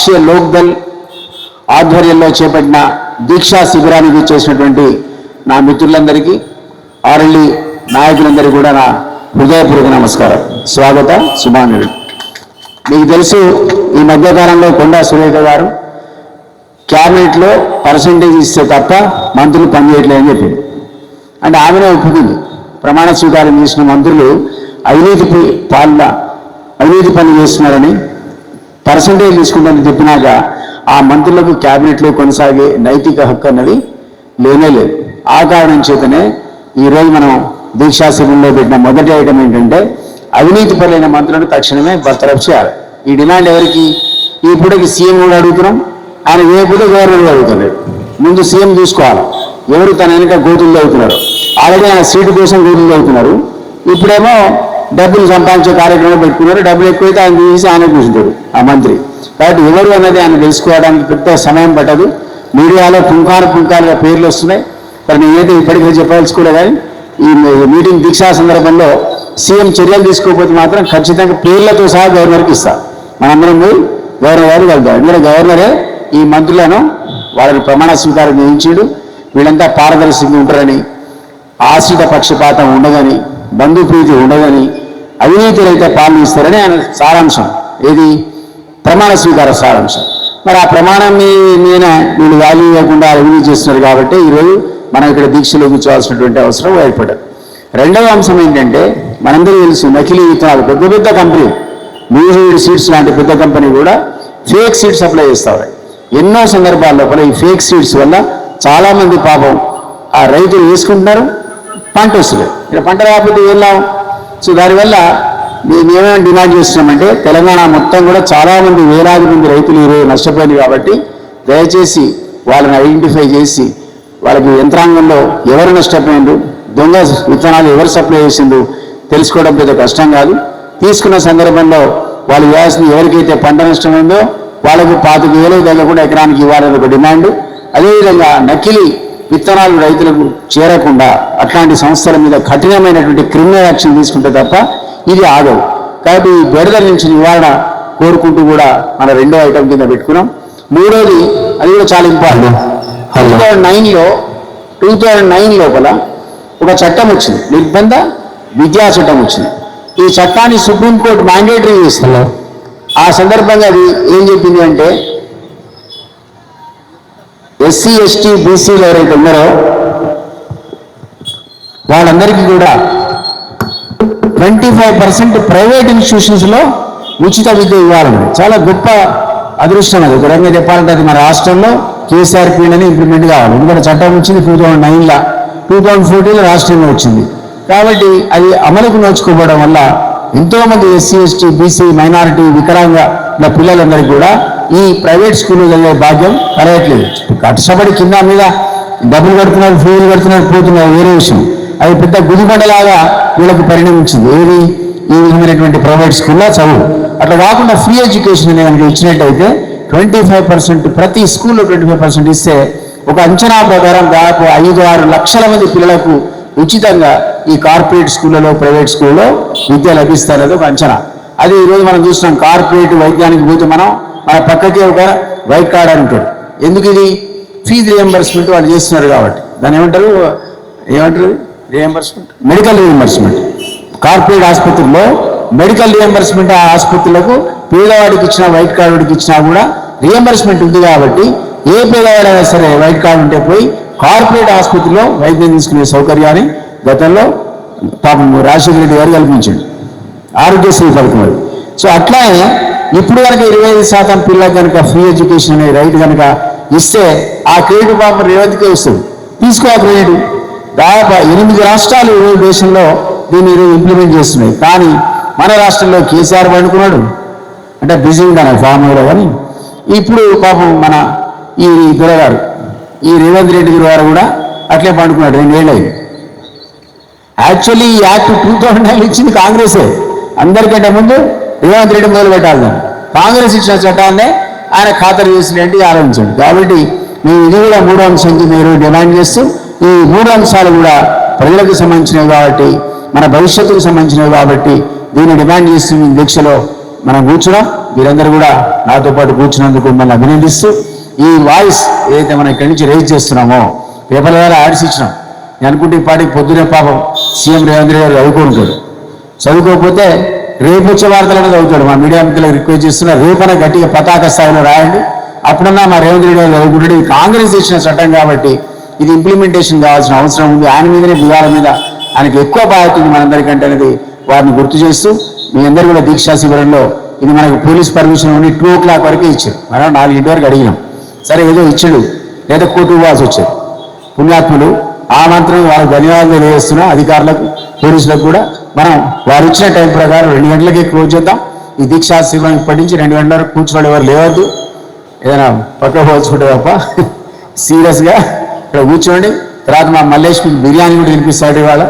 రాష్ట్రీయ లోక్దల్ ఆధ్వర్యంలో చేపట్టిన దీక్షా శిబిరానికి చేసినటువంటి నా మిత్రులందరికీ ఆర్ఎల్డి నాయకులందరికీ కూడా నా హృదయపూర్వక నమస్కారం, స్వాగతం, శుభాంజలి. మీకు తెలుసు, ఈ మధ్యకాలంలో కొండా సురేఖ గారు క్యాబినెట్లో పర్సంటేజ్ ఇస్తే తప్ప మంత్రులు పనిచేయట్లేదని చెప్పింది. అంటే ఆమెనే ఒప్పుకుంది. ప్రమాణ స్వీకారం చేసిన మంత్రులు అవినీతి పని చేస్తున్నారని పర్సంటేజ్ తీసుకుంటారని చెప్పినాక ఆ మంత్రులకు క్యాబినెట్లో కొనసాగే నైతిక హక్కు అన్నది లేనే లేదు. ఆ కారణం చేతనే ఈరోజు మనం దీక్షా శిబిరంలో పెట్టిన మొదటి ఐటమ్ ఏంటంటే అవినీతి పరులైన మంత్రులను తక్షణమే బర్తరఫ్ చేయాలి. ఈ డిమాండ్ ఎవరికి? ఈ పూటకి సీఎం కూడా అడుగుతున్నాం, ఆయన ఏ పూట గవర్నర్ అడుగుతున్నాడు. ముందు సీఎం చూసుకోవాలి ఎవరు తన వెనుక గోతులు అవుతున్నారు. ఆల్రెడీ ఆయన సీటు కోసం గోతులు అవుతున్నారు. ఇప్పుడేమో డబ్బులు సంపాదించే కార్యక్రమం పెట్టుకున్నారు. డబ్బులు ఎక్కువైతే ఆయన తీసి ఆయన కూర్చుంటాడు ఆ మంత్రి. కాబట్టి ఎవరు అన్నది ఆయన తెలుసుకోవడానికి పెద్ద సమయం పట్టదు. మీడియాలో పుంకాలుగా పేర్లు వస్తున్నాయి. మరి నేనైతే ఇప్పటికే చెప్పదలుచుకోలే, కానీ ఈ మీటింగ్ దీక్షా సందర్భంలో సీఎం చర్యలు తీసుకోకపోతే మాత్రం ఖచ్చితంగా పేర్లతో సహా గవర్నర్కి ఇస్తా. మనందరం పోయి గవర్నర్ గారు కలుద్దాం. ఎందుకంటే గవర్నరే ఈ మంత్రులను వాళ్ళని ప్రమాణ స్వీకారం చేయించాడు. వీళ్ళంతా పారదర్శకంగా ఉంటారని, ఆశ్రిత పక్షపాతం ఉండదని, బంధుప్రీతి ఉండదని, అవినీతి రహిత పాలన ఇస్తారని ఆయన సారాంశం. ఏది? ప్రమాణ స్వీకార సారాంశం. మరి ఆ ప్రమాణం మీద వీళ్ళు వాల్యూ ఇవ్వకుండా అవినీతి చేస్తున్నారు కాబట్టి ఈరోజు మనం ఇక్కడ దీక్షలో కూర్చోవాల్సినటువంటి అవసరం ఏర్పడ్డది. రెండవ అంశం ఏంటంటే, మనందరూ తెలుసు నకిలీ విత్తనాలు పెద్ద కంపెనీ న్యూజిలాండ్ సీడ్స్ లాంటి పెద్ద కంపెనీ కూడా ఫేక్ సీడ్స్ సప్లై చేస్తారు. ఎన్నో సందర్భాల లోపల ఈ ఫేక్ సీడ్స్ వల్ల చాలామంది పాపం ఆ రైతులు వేసుకుంటున్నారు, పంట వస్తుంది. ఇక్కడ పంట రాకపోతే వెళ్ళాం. సో దానివల్ల మేము ఏమేమి డిమాండ్ చేస్తున్నామంటే, తెలంగాణ మొత్తం కూడా చాలామంది వేలాది మంది రైతులు ఈరోజు నష్టపోయింది కాబట్టి దయచేసి వాళ్ళని ఐడెంటిఫై చేసి వాళ్ళకి యంత్రాంగంలో ఎవరు నష్టపోయిండు, దొంగ విత్తనాలు ఎవరు సప్లై చేసిండు తెలుసుకోవడం పెద్ద కష్టం కాదు. తీసుకున్న సందర్భంలో వాళ్ళు వేయాల్సింది ఎవరికైతే పంట నష్టం ఉందో వాళ్ళకు 25,000 తగ్గకుండా ఎకరానికి ఇవ్వాలని ఒక డిమాండ్. అదేవిధంగా నకిలీ విత్తనాలు రైతులకు చేరకుండా అట్లాంటి సంస్థల మీద కఠినమైనటువంటి క్రిమినల్ యాక్షన్ తీసుకుంటే తప్ప ఇది ఆగదు. కాబట్టి ఈ బెడద నుంచి నివారణ కోరుకుంటూ కూడా మన రెండో ఐటమ్ కింద పెట్టుకున్నాం. మూడోది, అది కూడా చాలా ఇంపార్టెంట్. 2009 లోపల ఒక చట్టం వచ్చింది, నిర్బంధ విద్యా చట్టం వచ్చింది. ఈ చట్టాన్ని సుప్రీంకోర్టు మ్యాండేటరీ చేస్తున్నారు. ఆ సందర్భంగా అది ఏం చెప్పింది అంటే, ఎస్సీ ఎస్టీ బీసీలు ఎవరైతే ఉన్నారో వాళ్ళందరికీ కూడా 25% ప్రైవేట్ ఇన్స్టిట్యూషన్స్లో ఉచిత విద్య ఇవ్వాలని చాలా గొప్ప అదృష్టం. అది ఒక రకంగా చెప్పాలంటే అది మన రాష్ట్రంలో కేసీఆర్ పీడని ఇంప్లిమెంట్ కావాలి. ఎందుకంటే చట్టం వచ్చింది 2009లో, 2014లో రాష్ట్రంలో వచ్చింది. కాబట్టి అది అమలుకు నోచుకోవడం వల్ల ఎంతోమంది ఎస్సీ ఎస్టీ బీసీ మైనారిటీ వికలాంగ పిల్లలందరికీ కూడా ఈ ప్రైవేట్ స్కూల్లో చదివే భాగ్యం కలగట్లేదు. కష్టపడి కింద మీద డబ్బులు కడుతున్నారు, ఫీజులు కడుతున్నారు, పోతున్నారు, వేరే విషయం. అది పెద్ద గుదిబండలాగా వీళ్ళకి పరిణమించింది. ఏది? ఈ విధమైనటువంటి ప్రైవేట్ స్కూల్లో చదువు. అట్లా కాకుండా ఫ్రీ ఎడ్యుకేషన్ అనేది ఇచ్చినట్టయితే 25% ప్రతి స్కూల్లో 25% ఇస్తే ఒక అంచనా ప్రకారం దాదాపు 5-6 లక్షల మంది పిల్లలకు ఉచితంగా ఈ కార్పొరేట్ స్కూళ్ళలో ప్రైవేట్ స్కూల్లో విద్య లభిస్తారనేది ఒక అంచనా. అది ఈరోజు మనం చూస్తున్నాం. కార్పొరేట్ వైద్యానికి పోతే మన పక్కకి ఒక వైట్ కార్డ్ అని ఉంటాడు. ఎందుకు? ఇది ఫీజు రియంబర్స్మెంట్ వాళ్ళు చేస్తున్నారు కాబట్టి. దాన్ని ఏమంటారు రియంబర్స్మెంట్, మెడికల్ రియంబర్స్మెంట్. కార్పొరేట్ ఆసుపత్రుల్లో మెడికల్ రియంబర్స్మెంట్ ఆ ఆసుపత్రులకు పేదవాడికి ఇచ్చినా వైట్ కార్డుకి ఇచ్చినా కూడా రియంబర్స్మెంట్ ఉంది కాబట్టి ఏ పేదవాడైనా సరే వైట్ కార్డు ఉంటే పోయి కార్పొరేట్ ఆసుపత్రిలో వైద్యం తీసుకునే సౌకర్యాన్ని గతంలో పాపం రాజశేఖర రెడ్డి గారు కల్పించండి, ఆరోగ్యశ్రీ పథకం అది. సో అట్లానే ఇప్పుడు కనుక 25% పిల్లలకు కనుక ఫ్రీ ఎడ్యుకేషన్ అనే రైట్ కనుక ఇస్తే ఆ క్రెడిట్ పాపం రేవంత్కే వస్తుంది. తీసుకో ఆ క్రెడిట్. దాదాపు 8 రాష్ట్రాలు దేశంలో దీన్ని ఇంప్లిమెంట్ చేస్తున్నాయి. కానీ మన రాష్ట్రంలో కేసీఆర్ పండుకున్నాడు అంటే బిజీ ఉన్నాను ఫామ్లో. కానీ ఇప్పుడు పాపం మన ఈ దొరగారు, ఈ రేవంత్ రెడ్డి గారు కూడా అట్లే పండుకున్నాడు. 2 ఏళ్ళు అయింది. యాక్చువల్లీ ఈ యాక్ట్ 2009 ఇచ్చింది కాంగ్రెసే. అందరికంటే ముందు రేవంత్ రెడ్డి మొదలు పెట్టాలి. కాంగ్రెస్ ఇచ్చిన చట్టాన్నే ఆయన ఖాతరు చేసినట్టు ఆలోచించండి. కాబట్టి మేము ఇది కూడా 3వ అంశం మీరు డిమాండ్ చేస్తూ, ఈ 3 అంశాలు కూడా ప్రజలకు సంబంధించినవి కాబట్టి, మన భవిష్యత్తుకు సంబంధించినవి కాబట్టి దీన్ని డిమాండ్ చేస్తూ దీక్షలో మనం కూర్చున్నాం. మీరందరూ కూడా నాతో పాటు కూర్చున్నందుకు మిమ్మల్ని అభినందిస్తూ ఈ వాయిస్ ఏదైతే మనం ఇక్కడి నుంచి రేజ్ చేస్తున్నామో పేపర్ల ద్వారా యాడ్స్ ఇచ్చినాం. నేను అనుకుంటే ఈ పాటికి పొద్దునే పాపం సీఎం రేవంత్ రెడ్డి గారు చదువుకుంటాడు. చదువుకోకపోతే రేపు వచ్చే వార్తలనే చదువుతాడు. మా మీడియా మిత్రులకు రిక్వెస్ట్ చేస్తున్నా, రేపన గట్టిగా పతాక స్థాయిలో రాయండి. అప్పుడన్నా మా రేవంత్ రెడ్డి గారు చదువుకుంటాడు. ఇది కాంగ్రెస్ ఇచ్చిన చట్టం కాబట్టి ఇది ఇంప్లిమెంటేషన్ కావాల్సిన అవసరం ఉంది. ఆయన మీదనే బిగాల మీద ఆయనకు ఎక్కువ బాధ్యత ఉంది మనందరికంటే అనేది వారిని గుర్తు చేస్తూ, మీ అందరూ కూడా దీక్షా శిబిరంలో ఇది మనకు పోలీస్ పర్మిషన్ ఉండి 2 o'clock వరకే ఇచ్చారు. మనం 4 వరకు అడిగినాం. సరే ఏదో ఇచ్చాడు, లేదా కోర్టు ఇవ్వాల్సి వచ్చారు. పుణ్యాత్ములు ఆ మంత్రం వాళ్ళకి ధన్యవాదాలు తెలియజేస్తున్నాం. అధికారులకు, పోలీసులకు కూడా మనం వారు ఇచ్చిన టైం ప్రకారం 2 గంటలకే క్లోజ్ చేద్దాం. ఈ దీక్షా శిబిరం ఇప్పటి నుంచి 2 గంటల వరకు కూర్చోవాలి. ఎవరు లేవద్దు, ఏదైనా పక్క పోల్చుకుంటే తప్ప సీరియస్గా ఇక్కడ కూర్చోండి. తర్వాత మా మల్లేష్ మీకు బిర్యానీ కూడా తినిపిస్తాడు ఇవాళ,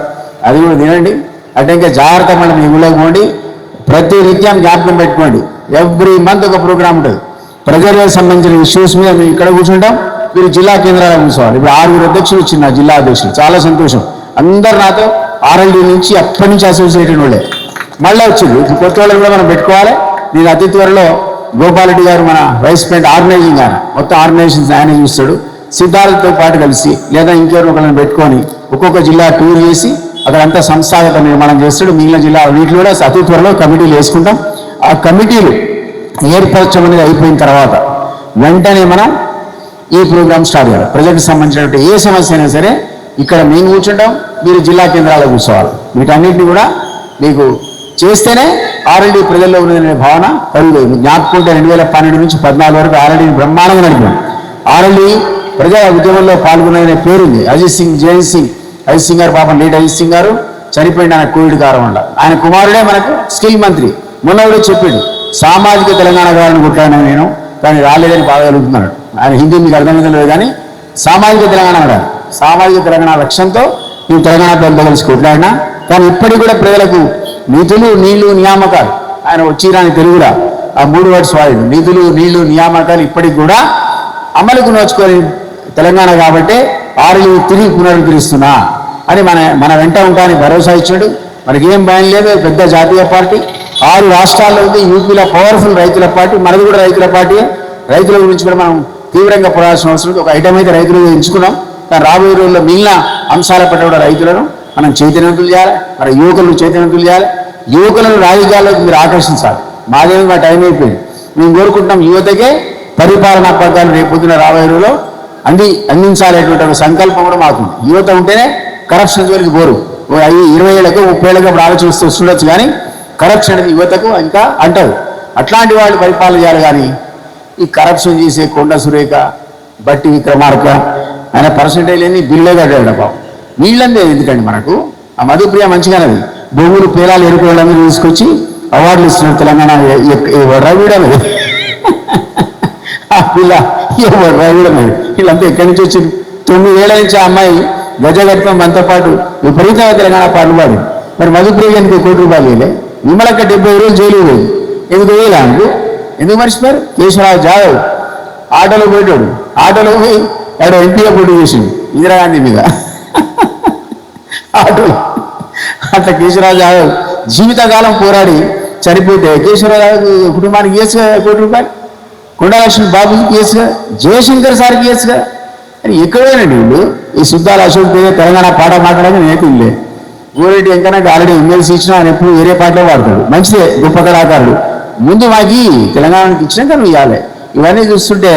అది కూడా తినండి. అంటే ఇంకా జాగ్రత్త మళ్ళీ మీ ఊళ్ళోకి పోండి. ప్రతి నిత్యం జ్ఞాపకం పెట్టుకోండి, ఎవ్రీ మంత్ ఒక ప్రోగ్రామ్ ఉంటుంది. ప్రజలకు సంబంధించిన ఇష్యూస్ మీద మేము ఇక్కడ కూర్చుంటాం, మీరు జిల్లా కేంద్రాలకు కూర్చోవాలి. ఇప్పుడు 6 అధ్యక్షులు ఇచ్చిన జిల్లా అధ్యక్షులు, చాలా సంతోషం. అందరు నాతో RLD నుంచి అప్పటి నుంచి అసోసియేటెడ్ వాళ్ళే మళ్ళీ వచ్చింది. ఇప్పుడు కొత్త వాళ్ళని కూడా మనం పెట్టుకోవాలి. నేను అతి త్వరలో గోపాలరెడ్డి గారు మన వైస్ ప్రెసిడెంట్ ఆర్గనైజింగ్ ఆయన, మొత్తం ఆర్గనైజేషన్స్ ఆయన చూస్తాడు. సిద్ధార్థతో పాటు కలిసి లేదా ఇంకెవరు ఒకరిని పెట్టుకొని ఒక్కొక్క జిల్లా టూర్ చేసి అక్కడంతా సంస్థాగత నిర్మాణం చేస్తాడు. మిగిలిన జిల్లా వీటిలో కూడా అతి త్వరలో కమిటీలు వేసుకుంటాం. ఆ కమిటీలు ఏర్పరచడం అనేది అయిపోయిన తర్వాత వెంటనే మనం ఈ ప్రోగ్రామ్ స్టార్ట్ చేయాలి. ప్రజలకు సంబంధించినటువంటి ఏ సమస్య అయినా సరే ఇక్కడ మేము కూర్చుంటాం, మీరు జిల్లా కేంద్రాల్లో కూర్చోవాలి. వీటన్నిటిని కూడా మీకు చేస్తేనే RLD ప్రజల్లో ఉన్నదనే భావన కలుగుతుంది. జ్ఞాపకుంటే 2012 నుంచి 2014 వరకు RLDని బ్రహ్మాండంగా నడిపాం. RLD ప్రజా ఉద్యమంలో పాల్గొనే పేరుంది. అజిత్ సింగ్, జయంత్ సింగ్, అజిత్ సింగ్ గారు పాపం లేట్ అజిత్ సింగ్ గారు చనిపోయింది ఆయన కోవిడ్ కారణం వల్ల. ఆయన కుమారుడే మనకు స్కిల్ మంత్రి. మొన్న కూడా చెప్పాడు, సామాజిక తెలంగాణ కావాలని కొట్టాను నేను, కానీ రాలేదని బాధ కలుగుతున్నాడు. ఆయన హిందీ మీకు అర్థమైందో లేదు, కానీ సామాజిక తెలంగాణ అన్నాడు. సామాజిక తెలంగాణ లక్ష్యంతో నేను తెలంగాణ ప్రజలతో కలిసి కొట్లాడినా, కానీ ఇప్పటికి కూడా ప్రజలకు నిధులు, నీళ్లు, నియామకాలు, ఆయన వచ్చిరాని తెలుగురా ఆ 3 words వాడు, నిధులు, నీళ్లు, నియామకాలు ఇప్పటికి కూడా అమలుకు నోచుకొని తెలంగాణ కాబట్టి RLD తిరిగి పునరుద్ధరిస్తున్నా అని మన వెంట ఉంటానని భరోసా ఇచ్చాడు. మనకేం భయం లేదు. పెద్ద జాతీయ పార్టీ 6 రాష్ట్రాల్లో ఉంది. యూపీలో పవర్ఫుల్ రైతుల పార్టీ, మనది కూడా రైతుల పార్టీ. రైతుల గురించి కూడా మనం తీవ్రంగా పోరాల్సిన అవసరం ఉంది. ఒక ఐటమ్ అయితే రైతులు ఎంచుకున్నాం, కానీ రాబోయే రోజుల్లో మిగిలిన అంశాల పట్ల కూడా రైతులను మనం చైతన్యవంతులు చేయాలి. మన యువకులను చైతన్యవంతులు చేయాలి. యువకులను రాజకీయాల్లోకి మీరు ఆకర్షించాలి. మాదేమి మా టైం అయిపోయింది. మేము కోరుకుంటున్నాం యువతకే పరిపాలనా పథకాలు రేపొద్దున రాబోయే రోజుల్లో అందించాలనేటువంటి ఒక సంకల్పం కూడా మాకుంది. యువత ఉంటేనే కరప్షన్ జోలికి పోరు. 20 ఏళ్ళకు 30 ఏళ్ళకు అప్పుడు ఆలోచన వస్తుండొచ్చు, కానీ కరప్షన్ అనేది యువతకు ఇంకా అంటారు. అట్లాంటి వాళ్ళు పరిపాలన చేయాలి. కానీ ఈ కరప్షన్ చేసే కొండ సురేఖ, బట్టి విక్రమార్క ఆయన పర్సంటేజ్ లేని బిల్లులే కట్టాడు పాపం. వీళ్ళందే ఎందుకండి మనకు. ఆ మధుప్రియ మంచిగానది భూములు పేలాలు ఎరుకోవడానికి తీసుకొచ్చి అవార్డులు ఇస్తున్నారు తెలంగాణ. రవిడమే ఆ పిల్ల రవిడమే. వీళ్ళంతా ఎక్కడి నుంచి వచ్చింది? 9 ఏళ్ల నుంచి ఆ అమ్మాయి గజగత్వం మనతో పాటు విపరీతంగా తెలంగాణ పాటలు పాడి. మరి మధుప్రియ గారికి ₹1 కోటి వేయలే. విమలక్క 70 రోజులు జైలు పోయింది. ఎందుకు వేయలే? ఎందుకు మర్చిపోయారు? కేశవరావు జాదవ్ ఆటోలో పోయాడు. ఆటోలో పోయి ఎవడో ఎంపీగా పోటీ చేసింది ఇందిరాగాంధీ మీద ఆటోలో. అట్లా కేశవరావు జాదవ్ జీవితకాలం పోరాడి చనిపోతే కేశవరావు జాదవ్ కుటుంబానికి కేసుగా ₹1 కోటి, కొండలక్ష్మి బాబుకి కేసుగా, జయశంకర్ సార్కి కేసుగా. అని ఎక్కడేనండి వీళ్ళు? ఈ సుద్దాల అశోక్ పేద తెలంగాణ పాట మాట్లాడక నేతిలే. గోరెడ్డి వెంకన్నకి ఆల్రెడీ ఎమ్మెల్సీ ఇచ్చినా ఆయన ఎప్పుడు వేరే పాటలో వాడతాడు. మంచిదే, గొప్ప కళాకారుడు. ముందు మాకి తెలంగాణకి ఇచ్చినాక నువ్వు ఇవ్వాలి. ఇవన్నీ చూస్తుంటే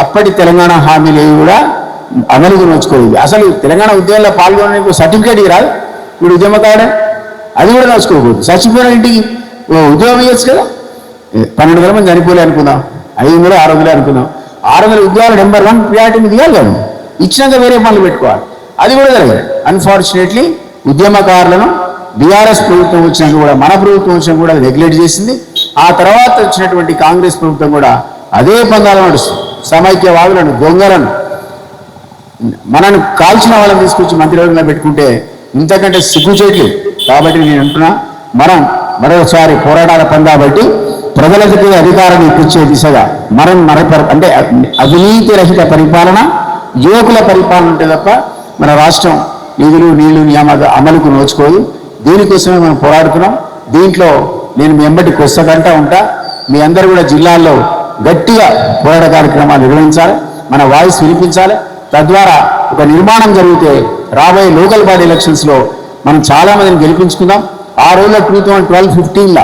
అప్పటి తెలంగాణ హామీలు ఏవి కూడా అమలుకు నోచుకోలేదు. అసలు తెలంగాణ ఉద్యమంలో పాల్గొనడానికి సర్టిఫికేట్ రాదు. వీడు ఉద్యమకాడే, అది కూడా నోచుకోకూడదు. చచ్చిపోయిన ఇంటికి ఉద్యోగం ఇవ్వచ్చు కదా. 12,000 మంది చనిపోలే అనుకుందాం, 500 600 అనుకుందాం. 600 ఉద్యోగాలు నెంబర్ 1 ప్రియారిటీ మీద ఇవ్వాలి కదా. ఇచ్చినాక వేరే పనులు పెట్టుకోవాలి. అది కూడా జరగదు. అన్ఫార్చునేట్లీ ఉద్యమకారులను బీఆర్ఎస్ ప్రభుత్వం వచ్చినాక కూడా, మన ప్రభుత్వం వచ్చినాక కూడా రెగ్యులేట్ చేసింది. ఆ తర్వాత వచ్చినటువంటి కాంగ్రెస్ ప్రభుత్వం కూడా అదే పందాలు నడుస్తుంది. సమైక్యవాదులను, దొంగలను, మనను కాల్చిన వాళ్ళని తీసుకొచ్చి మంత్రివర్గంలో పెట్టుకుంటే ఇంతకంటే సిగ్గుచేయట్లేదు. కాబట్టి నేను అంటున్నా, మనం మరోసారి పోరాటాల పందా బట్టి ప్రజలకి అధికారాన్ని ఇప్పించే దిశగా మనం అంటే అవినీతి రహిత పరిపాలన, యువకుల పరిపాలన ఉంటే తప్ప మన రాష్ట్రం నిధులు, నీళ్లు, నియామక అమలుకు నోచుకోదు. దీనికోసమే మనం పోరాడుతున్నాం. దీంట్లో నేను మీ వెంబడి కొస్తగంటా ఉంటా. మీ అందరూ కూడా జిల్లాల్లో గట్టిగా పోరాట కార్యక్రమాలు నిర్వహించాలి, మన వాయిస్ వినిపించాలి. తద్వారా ఒక నిర్మాణం జరిగితే రాబోయే లోకల్ బాడీ ఎలక్షన్స్లో మనం చాలామందిని గెలిపించుకుందాం. ఆ రోజుల్లో 2012-15లా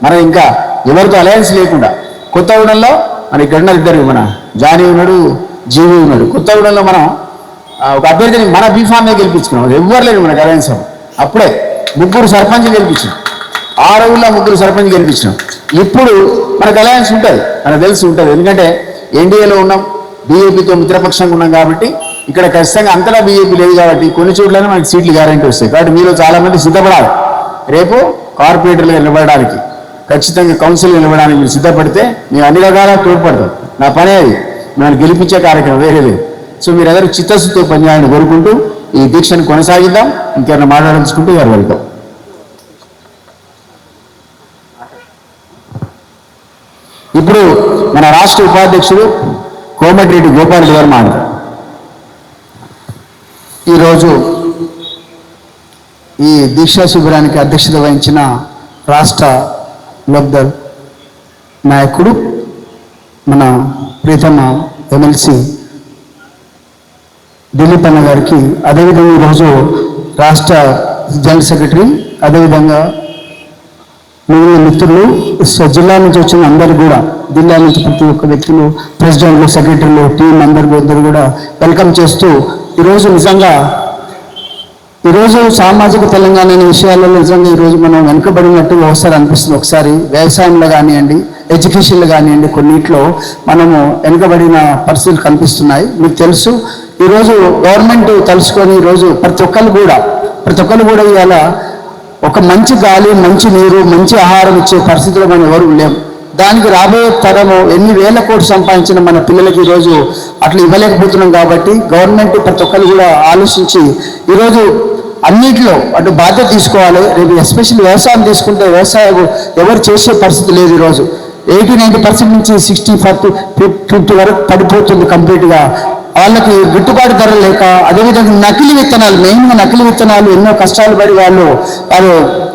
మనం ఇంకా ఎవరితో అలయన్స్ లేకుండా కొత్తగూడెంలో మన ఇక్కడ ఉన్నారు ఇద్దరు, మన జానీ ఉన్నాడు, జీవి ఉన్నాడు. కొత్తగూడెంలో మనం ఒక అభ్యర్థిని మన బీఫామ్నే గెలిపించుకున్నాం. ఎవ్వరు లేరు మనకు అలయన్స్. అప్పుడే 3 సర్పంచ్ గెలిపించాం. ఆ రోజుల్లో 3 సర్పంచ్ గెలిపించినాం. ఇప్పుడు మనకు అలయన్స్ ఉంటుంది, మనకు తెలిసి ఉంటుంది. ఎందుకంటే ఎన్డీఏలో ఉన్నాం, బీజేపీతో మిత్రపక్షంగా ఉన్నాం కాబట్టి ఇక్కడ ఖచ్చితంగా అంతలా బీజేపీ లేదు కాబట్టి కొన్ని చోట్లనే మనకి సీట్లు గ్యారంటీ వస్తాయి. కాబట్టి మీలో చాలామంది సిద్ధపడాలి. రేపు కార్పొరేటర్లుగా నిలబడడానికి, ఖచ్చితంగా కౌన్సిల్ నిలబడడానికి మీరు సిద్ధపడితే మేము అన్ని రకాల తోడ్పడతాం. నా పని అది, మిమ్మల్ని గెలిపించే కార్యక్రమం వేరే లేదు. సో మీరందరూ చిత్తశుద్ధితో పనిచేయాలని కోరుకుంటూ ఈ దీక్షను కొనసాగిద్దాం. ఇంకేమైనా మాట్లాడించుకుంటూ గారు వెళ్తాం. ఇప్పుడు మన రాష్ట్ర ఉపాధ్యక్షుడు కోమటిరెడ్డి గోపాల్ గారు మాట్లాడారు. ఈరోజు ఈ దీక్షా శిబిరానికి అధ్యక్షత వహించిన రాష్ట్ర లోక్దళ్ నాయకుడు మన ప్రీతమ ఎమ్మెల్సీ దిలీప్ అన్న గారికి, అదేవిధంగా ఈరోజు రాష్ట్ర జనరల్ సెక్రటరీ, అదేవిధంగా మిగిలిన మిత్రులు, జిల్లా నుంచి వచ్చిన అందరూ కూడా, జిల్లా నుంచి ప్రతి ఒక్క వ్యక్తులు, ప్రెసిడెంట్లు, సెక్రటరీలు, టీం అందరూ కూడా వెల్కమ్ చేస్తూ ఈరోజు నిజంగా ఈరోజు సామాజిక తెలంగాణ అనే విషయాలలో నిజంగా ఈరోజు మనం వెనుకబడినట్టు ఒకసారి అనిపిస్తుంది. ఒకసారి వ్యవసాయంలో కానివ్వండి, ఎడ్యుకేషన్లో కానివ్వండి, కొన్నిట్లో మనము వెనుకబడిన పరిస్థితులు కనిపిస్తున్నాయి. మీకు తెలుసు, ఈరోజు గవర్నమెంట్ తలుసుకొని ఈరోజు ప్రతి ఒక్కరు కూడా ఇవాళ ఒక మంచి గాలి, మంచి నీరు, మంచి ఆహారం ఇచ్చే పరిస్థితిలో మనం ఎవరు లేము. దానికి రాబోయే తరము ఎన్ని వేల కోట్లు సంపాదించిన మన పిల్లలకి ఈరోజు అట్లా ఇవ్వలేకపోతున్నాం. కాబట్టి గవర్నమెంట్ ప్రతి ఒక్కరు కూడా ఆలోచించి ఈరోజు అన్నిటిలో అటు బాధ్యత తీసుకోవాలి. రేపు ఎస్పెషల్లీ వ్యవసాయం తీసుకుంటే వ్యవసాయం ఎవరు చేసే పరిస్థితి లేదు. ఈరోజు 80-90% నుంచి 60-40-50 వరకు పడిపోతుంది కంప్లీట్గా. వాళ్ళకి గిట్టుబాటు ధర లేక, అదేవిధంగా నకిలీ విత్తనాలు, మెయిన్గా నకిలీ విత్తనాలు ఎన్నో కష్టాలు పడి వాళ్ళు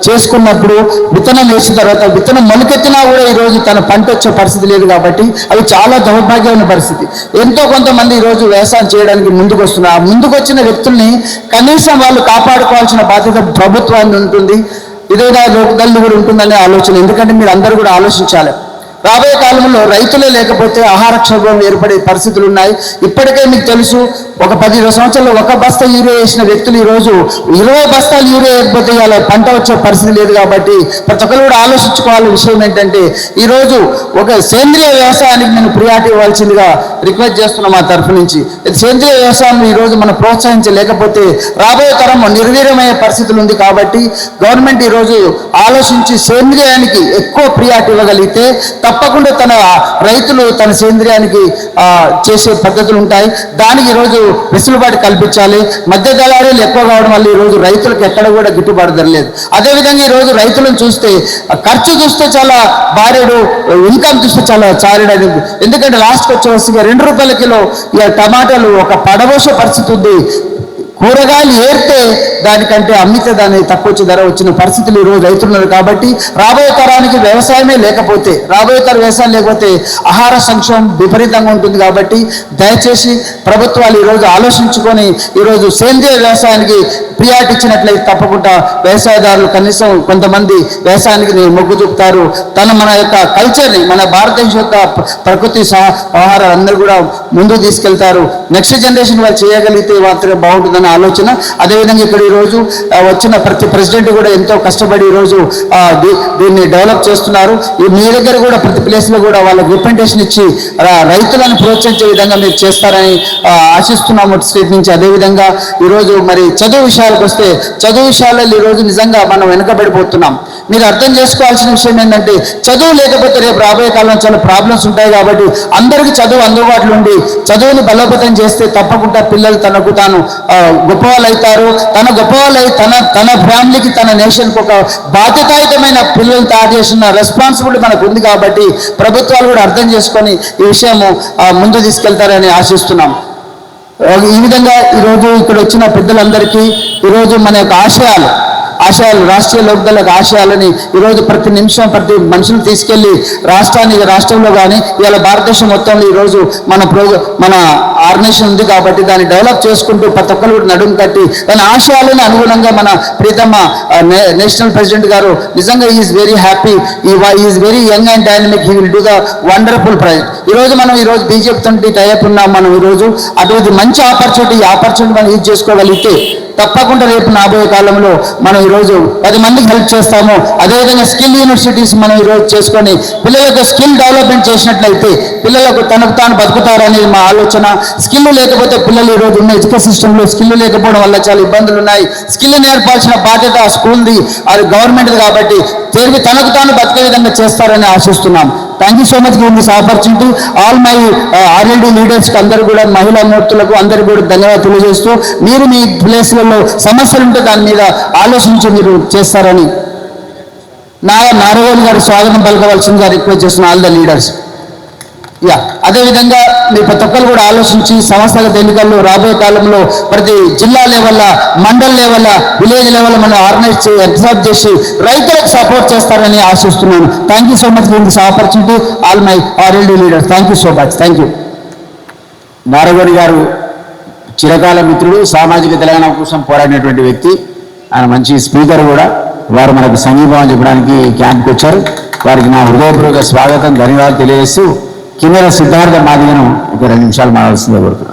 చేసుకున్నప్పుడు విత్తనం వేసిన తర్వాత విత్తనం మొలకెత్తినా కూడా ఈరోజు తన పంట వచ్చే పరిస్థితి లేదు. కాబట్టి అవి చాలా దౌర్భాగ్యమైన పరిస్థితి. ఎంతో కొంతమంది ఈరోజు వ్యవసాయం చేయడానికి ముందుకు వస్తున్నారు. ఆ ముందుకు వచ్చిన వ్యక్తుల్ని కనీసం వాళ్ళు కాపాడుకోవాల్సిన బాధ్యత ప్రభుత్వాన్ని ఉంటుంది, ఇదేదా లోకదళ్ళు కూడా ఉంటుందనే ఆలోచన. ఎందుకంటే మీరు అందరూ కూడా ఆలోచించాలి. రాబోయే కాలంలో రైతులే లేకపోతే ఆహార క్షోభం ఏర్పడే పరిస్థితులు ఉన్నాయి. ఇప్పటికే మీకు తెలుసు, ఒక 10-20 సంవత్సరాల్లో 1 బస్తా యూరియా వేసిన వ్యక్తులు ఈరోజు 20 బస్తాలు యూరియా వేయకపోతే ఇలా పంట వచ్చే పరిస్థితి లేదు. కాబట్టి ప్రతి ఒక్కరు కూడా ఆలోచించుకోవాల్సిన విషయం ఏంటంటే ఈరోజు ఒక సేంద్రియ వ్యవసాయానికి నేను ప్రియారిటీ ఇవ్వాల్సిందిగా రిక్వెస్ట్ చేస్తున్నాం మా తరఫు నుంచి. సేంద్రియ వ్యవసాయం ఈరోజు మనం ప్రోత్సహించలేకపోతే రాబోయే తరం నిర్వీర్యమయ్యే పరిస్థితులు ఉంది. కాబట్టి గవర్నమెంట్ ఈరోజు ఆలోచించి సేంద్రియానికి ఎక్కువ ప్రియారిటీ ఇవ్వగలిగితే తప్పకుండా తన రైతులు తన సేంద్రియానికి చేసే పద్ధతులు ఉంటాయి. దానికి ఈరోజు వెసులుబాటు కల్పించాలి. మధ్య దళారీలు ఎక్కువ కావడం వల్ల ఈరోజు రైతులకు ఎక్కడ కూడా గిట్టుబాటు ధర లేదు. అదేవిధంగా ఈరోజు రైతులను చూస్తే ఖర్చు చూస్తే చాలా భారీడు, ఇన్కమ్ చూస్తే చాలా చారిడు. ఎందుకంటే లాస్ట్కి వచ్చేసరికి 2 రూపాయల కిలో టమాటాలు ఒక పడబోసే పరిస్థితి ఉంది. కూరగాయలు ఏర్తే దానికంటే అమ్మితే దాన్ని తక్కువ ధర వచ్చిన పరిస్థితులు ఈరోజు రైతులున్నారు. కాబట్టి రాబోయే తరానికి వ్యవసాయమే లేకపోతే, వ్యవసాయం లేకపోతే ఆహార సంక్షోభం విపరీతంగా ఉంటుంది. కాబట్టి దయచేసి ప్రభుత్వాలు ఈరోజు ఆలోచించుకొని ఈరోజు సేంద్రియ వ్యవసాయానికి ప్రియారిటీ ఇచ్చినట్లయితే తప్పకుండా వ్యవసాయదారులు కనీసం కొంతమంది వ్యవసాయానికి మొగ్గు చూపుతారు. మన యొక్క కల్చర్ని, మన భారతదేశం యొక్క ప్రకృతి ఆహారాలు అందరూ కూడా ముందుకు తీసుకెళ్తారు. నెక్స్ట్ జనరేషన్ వాళ్ళు చేయగలిగితే మాత్రమే బాగుంటుందని ఆలోచన. అదేవిధంగా ఇక్కడ ఈరోజు వచ్చిన ప్రతి ప్రెసిడెంట్ కూడా ఎంతో కష్టపడి ఈరోజు దీన్ని డెవలప్ చేస్తున్నారు. మీ దగ్గర కూడా ప్రతి ప్లేస్లో కూడా వాళ్ళకి రిప్రజెంటేషన్ ఇచ్చి రైతులను ప్రోత్సహించే విధంగా మీరు చేస్తారని ఆశిస్తున్నాము స్టేట్ నుంచి. అదేవిధంగా ఈరోజు మరి చదువు విషయాలకు వస్తే, చదువు విషయాల్లో ఈరోజు నిజంగా మనం వెనుకబడిపోతున్నాం. మీరు అర్థం చేసుకోవాల్సిన విషయం ఏంటంటే చదువు లేకపోతే రేపు రాబోయే కాలంలో చాలా ప్రాబ్లమ్స్ ఉంటాయి. కాబట్టి అందరికీ చదువు అందుబాటులో ఉండి చదువుని బలోపేతం చేస్తే తప్పకుండా పిల్లలు తనకు తాను గొప్పవాళ్ళు అవుతారు. తన గొప్పవాళ్ళు అయి తన ఫ్యామిలీకి, తన నేషన్కి ఒక బాధ్యతాయుతమైన పిల్లలు తయారు చేసిన రెస్పాన్సిబిలిటీ మనకు ఉంది. కాబట్టి ప్రభుత్వాలు కూడా అర్థం చేసుకొని ఈ విషయము ముందు తీసుకెళ్తారని ఆశిస్తున్నాం. ఈ విధంగా ఈరోజు ఇక్కడ వచ్చిన పెద్దలందరికీ ఈరోజు మన యొక్క ఆశయాలు, రాష్ట్రీయ లోక్దళ ఆశయాలని ఈరోజు ప్రతి నిమిషం ప్రతి మనుషులు తీసుకెళ్లి రాష్ట్రంలో కానీ ఇవాళ భారతదేశం మొత్తంలో ఈరోజు మన ఆర్గనైజేషన్ ఉంది కాబట్టి దాన్ని డెవలప్ చేసుకుంటూ ప్రతి ఒక్కరు కూడా నడుము కట్టి దాని ఆశయాలను అనుగుణంగా మన ప్రీతమ నేషనల్ ప్రెసిడెంట్ గారు నిజంగా is very happy, is very young and dynamic, he will do the wonderful project. ఈరోజు బీజేపీ తోటి టైఅప్ ఉన్నాం మనం. ఈరోజు అటువంటి మంచి ఆపర్చునిటీ మనం యూజ్ చేసుకోగలిగితే తప్పకుండా రేపు రాబోయే కాలంలో మనం ఈరోజు 10 మందికి హెల్ప్ చేస్తాము. అదేవిధంగా స్కిల్ యూనివర్సిటీస్ మనం ఈరోజు చేసుకొని పిల్లలకు స్కిల్ డెవలప్మెంట్ చేసినట్లయితే పిల్లలకు తనకు తాను బతుకుతారనేది మా ఆలోచన. స్కిల్ లేకపోతే పిల్లలు ఈరోజు ఉన్న ఎడ్యుకేషన్ సిస్టంలో స్కిల్ లేకపోవడం వల్ల చాలా ఇబ్బందులు ఉన్నాయి. స్కిల్ నేర్పాల్సిన బాధ్యత ఆ స్కూల్ది, అది గవర్నమెంట్ది కాబట్టి తనకు తాను బతికే విధంగా చేస్తారని ఆశిస్తున్నాం. Thank you so much for this opportunity. All my RLD లీడర్స్కి అందరూ కూడా, మహిళా మూర్తులకు అందరికీ కూడా ధన్యవాదాలు తెలియజేస్తూ, మీరు మీ ప్లేస్లలో సమస్యలు ఉంటే దాని మీద ఆలోచించి మీరు చేస్తారని నారాయణ గారు స్వాగతం పలకవలసిందిగా రిక్వెస్ట్ చేస్తున్న ఆల్ ద లీడర్స్. అదేవిధంగా మీ ప్రతి ఒక్కరు కూడా ఆలోచించి సంస్థాగత ఎన్నికల్లో రాబోయే కాలంలో ప్రతి జిల్లా level, mandal level, village level మనం ఆర్గనైజ్ ఎగ్జామ్ చేసి రైతులకు సపోర్ట్ చేస్తారని ఆశిస్తున్నాను. Thank you so much for this opportunity all my RLD leaders. Thank you so much. Thank you. Narayana గారు చిరకాల మిత్రుడు, సామాజిక తెలంగాణ కోసం పోరాడినటువంటి వ్యక్తి, ఆయన మంచి స్పీకర్ కూడా. వారు మనకు సంఘీభావం చెప్పడానికి క్యాంప్కి వచ్చారు. వారికి నా హృదయపూర్వక స్వాగతం, ధన్యవాదాలు తెలియజేస్తూ కిన్నెర సిద్ధార్థ మాదిగను ఒక 2 నిమిషాలు మాట్లాడాల్సిందే కోరుతున్నాను.